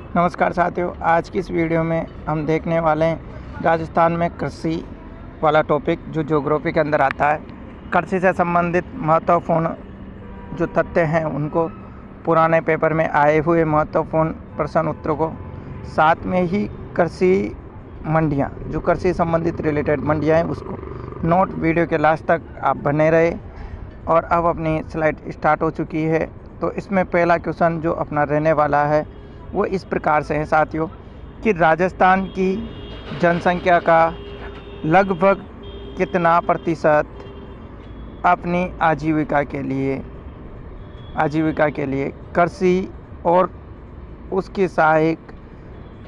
नमस्कार साथियों, आज की इस वीडियो में हम देखने वाले हैं राजस्थान में कृषि वाला टॉपिक जो ज्योग्राफी के अंदर आता है। कृषि से संबंधित महत्वपूर्ण जो तथ्य हैं उनको, पुराने पेपर में आए हुए महत्वपूर्ण प्रश्न उत्तरों को, साथ में ही कृषि मंडियां, जो कृषि संबंधित रिलेटेड मंडियां हैं उसको नोट वीडियो के लास्ट तक आप बने रहे। और अब अपनी स्लाइड स्टार्ट हो चुकी है। तो इसमें पहला क्वेश्चन जो अपना रहने वाला है वो इस प्रकार से है साथियों कि राजस्थान की जनसंख्या का लगभग कितना प्रतिशत अपनी आजीविका के लिए कृषि और उसकी सहायक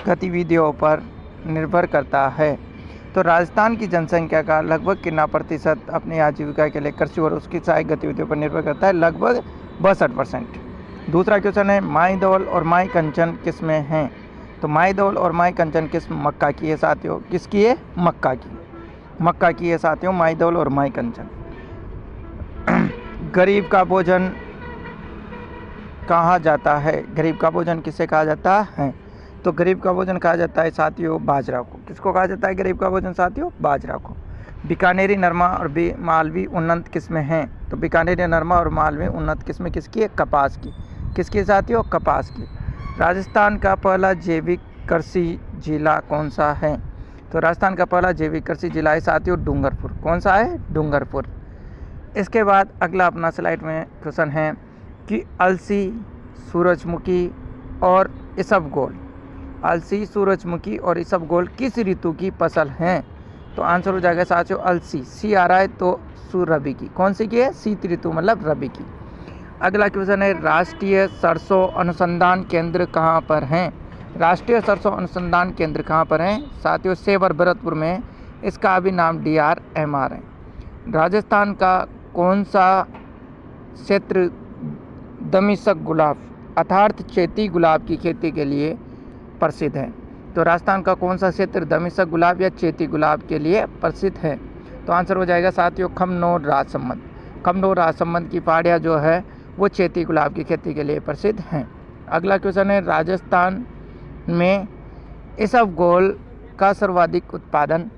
गतिविधियों पर निर्भर करता है। तो राजस्थान की जनसंख्या का लगभग कितना प्रतिशत अपनी आजीविका के लिए कृषि और उसकी सहायक गतिविधियों पर निर्भर करता है? लगभग 62%। दूसरा क्वेश्चन है माई धौल और माई कंचन किस में हैं? तो माई धौल और माई कंचन किस्म मक्का की है साथियों। किसकी है? मक्का की है साथियों, माई धौल और माई कंचन। गरीब का भोजन कहा जाता है? गरीब का भोजन किसे कहा जाता है? तो गरीब का भोजन कहा जाता है साथियों बाजरा को। किसको कहा जाता है गरीब का भोजन साथियों? बाजरा को। बीकानेरी नरमा और मालवी उन्नत किस्में हैं? तो बीकानेरी नरमा और मालवी उन्नत किस्में किसकी है? कपास की। किसकी साथियों? कपास की। राजस्थान का पहला जैविक कृषि जिला कौन सा है? तो राजस्थान का पहला जैविक कृषि जिला है साथियों डूंगरपुर। कौन सा है? डूंगरपुर। इसके बाद अगला अपना स्लाइड में क्वेश्चन है कि अलसी, सूरजमुखी और इसबगोल, अलसी, सूरजमुखी और इसबगोल किस ऋतु की फसल हैं? तो आंसर हो जाएगा साथियों अलसी। सी आ रहा है तो रबी की। कौन सी की है? शीत ऋतु मतलब रबी की। अगला क्वेश्चन है राष्ट्रीय सरसों अनुसंधान केंद्र कहाँ पर हैं? राष्ट्रीय सरसों अनुसंधान केंद्र कहाँ पर हैं साथियों? सेवर भरतपुर में। इसका अभी नाम DRMR है। राजस्थान का कौन सा क्षेत्र दमिश्क गुलाब अर्थात चैती गुलाब की खेती के लिए प्रसिद्ध है? तो राजस्थान का कौन सा क्षेत्र दमिश्क गुलाब या चैती गुलाब के लिए प्रसिद्ध है? तो आंसर हो जाएगा साथियों खमनोर राजसमंद। खमनोर राजसमंद की पहाड़ियाँ जो है वो चैती गुलाब की खेती के लिए प्रसिद्ध हैं। अगला क्वेश्चन है राजस्थान में इसबगोल का सर्वाधिक उत्पादन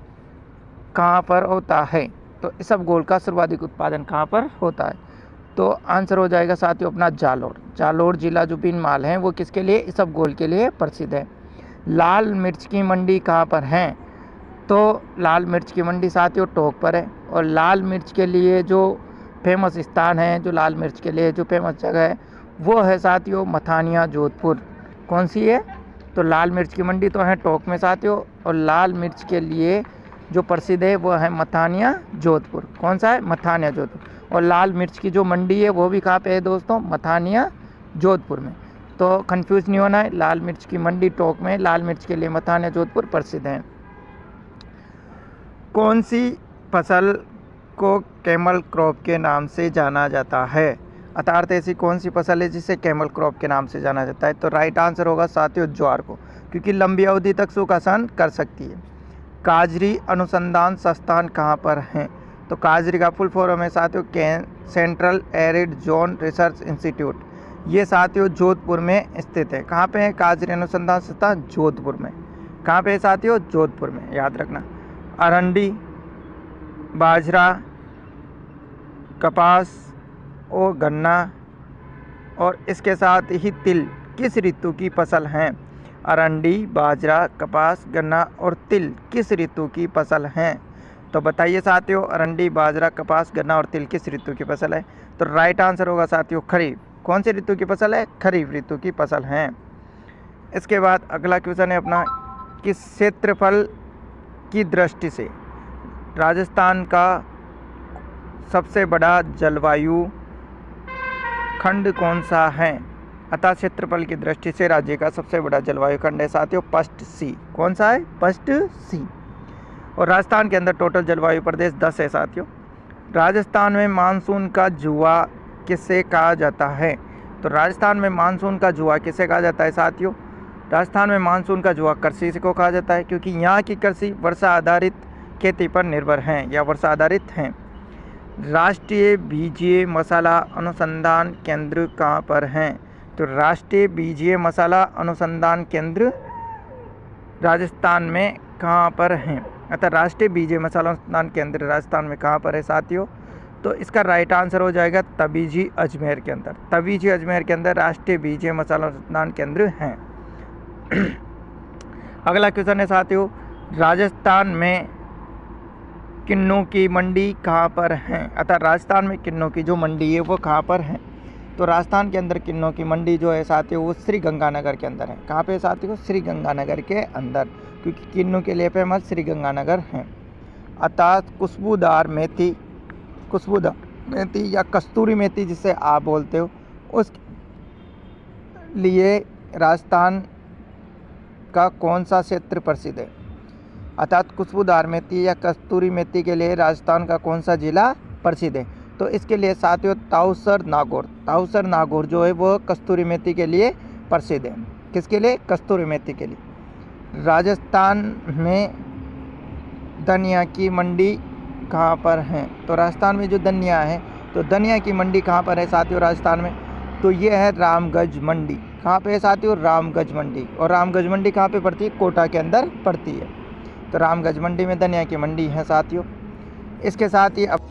कहाँ पर होता है? तो इसबगोल का सर्वाधिक उत्पादन कहाँ पर होता है? तो आंसर हो जाएगा साथियों अपना जालोर जिला जो बीनमाल है वो किसके लिए? इसबगोल के लिए प्रसिद्ध है। लाल मिर्च की मंडी कहाँ पर है? तो लाल मिर्च की मंडी साथियों टोंक पर है। और लाल मिर्च के लिए जो फेमस स्थान है, जो लाल मिर्च के लिए जो फेमस जगह है वो है साथियों मथानिया जोधपुर। कौन सी है? तो लाल मिर्च की मंडी तो है टोंक में साथियों, और लाल मिर्च के लिए जो प्रसिद्ध है वो है मथानिया जोधपुर। कौन सा है? मथानिया जोधपुर। और लाल मिर्च की जो मंडी है वो भी कहाँ पे है दोस्तों? मथानिया जोधपुर में। तो कंफ्यूज नहीं होना है, लाल मिर्च की मंडी टोंक में, लाल मिर्च के लिए मथानिया जोधपुर प्रसिद्ध है। कौन सी फसल को कैमल क्रॉप के नाम से जाना जाता है? अर्थात ऐसी कौन सी फसल है जिसे कैमल क्रॉप के नाम से जाना जाता है? तो राइट आंसर होगा साथियों ज्वार को, क्योंकि लंबी अवधि तक सूखा सहन कर सकती है। काजरी अनुसंधान संस्थान कहाँ पर हैं? तो काजरी का फुल फॉर्म है साथियों central arid zone research institute. ये साथियों जोधपुर में स्थित है। कहाँ पे है काजरी अनुसंधान संस्थान? जोधपुर में। कहाँ पे है साथियों? जोधपुर में, याद रखना। अरंडी, बाजरा, कपास और गन्ना और इसके साथ ही तिल किस ऋतु की फसल हैं? अरंडी, बाजरा, कपास, गन्ना और तिल किस ऋतु की फसल हैं? तो बताइए साथियों अरंडी, बाजरा, कपास, गन्ना और तिल किस ऋतु की फसल है? तो राइट आंसर होगा साथियों खरीफ। कौन सी ऋतु की फसल है? खरीफ ऋतु की फसल हैं। इसके बाद अगला क्वेश्चन है अपना कि क्षेत्रफल की दृष्टि से राजस्थान का सबसे बड़ा जलवायु खंड कौन सा है? अतः क्षेत्रफल की दृष्टि से राज्य का सबसे बड़ा जलवायु खंड है साथियों फर्स्ट सी। कौन सा है? फर्स्ट सी। और राजस्थान के अंदर टोटल जलवायु प्रदेश 10 है साथियों। राजस्थान में मानसून का जुआ किसे कहा जाता है? तो राजस्थान में मानसून का जुआ किसे कहा जाता है साथियों? राजस्थान में मानसून का जुआ कृषि को कहा जाता है, क्योंकि यहाँ की कृषि वर्षा आधारित खेती पर निर्भर हैं या वर्षा आधारित हैं। राष्ट्रीय बीजीय मसाला अनुसंधान केंद्र कहाँ पर हैं? तो राष्ट्रीय बीजीय मसाला अनुसंधान केंद्र राजस्थान में कहाँ पर है? अतः राष्ट्रीय बीजीय मसाला अनुसंधान केंद्र राजस्थान में कहाँ पर है साथियों? तो इसका राइट आंसर हो जाएगा तबीजी अजमेर के अंदर। तबीजी अजमेर के अंदर राष्ट्रीय बीजीय मसाला अनुसंधान केंद्र हैं। अगला क्वेश्चन है साथियों, राजस्थान में किन्नू की मंडी कहाँ पर है? अतः राजस्थान में किन्नू की जो मंडी है वो कहाँ पर है? तो राजस्थान के अंदर किन्नू की मंडी जो है साथियों वो श्री गंगानगर के अंदर है। कहाँ पे साथियों? श्री गंगानगर के अंदर, क्योंकि किन्नू के लिए फेमस श्री गंगानगर है। अतः खुशबूदार मेथी या कस्तूरी मेथी जिसे आप बोलते हो, उस लिए राजस्थान का कौन सा क्षेत्र प्रसिद्ध है? अर्थात खुशबूदार मेथी या कस्तूरी मेथी के लिए राजस्थान का कौन सा जिला प्रसिद्ध है? तो इसके लिए साथियों ताऊसर नागौर जो है वो कस्तूरी मेथी के लिए प्रसिद्ध है। किसके लिए? कस्तूरी मेथी के लिए। राजस्थान में धनिया की मंडी कहाँ पर है? तो राजस्थान में जो धनिया है, तो धनिया की मंडी कहाँ पर है साथियों राजस्थान में? तो ये है रामगंज मंडी। कहाँ पे है साथियों? रामगंज मंडी। और रामगंज मंडी कहाँ पे पड़ती है? कोटा के अंदर पड़ती है। तो रामगंज मंडी में धनिया की मंडी है साथियों। इसके साथ ही अब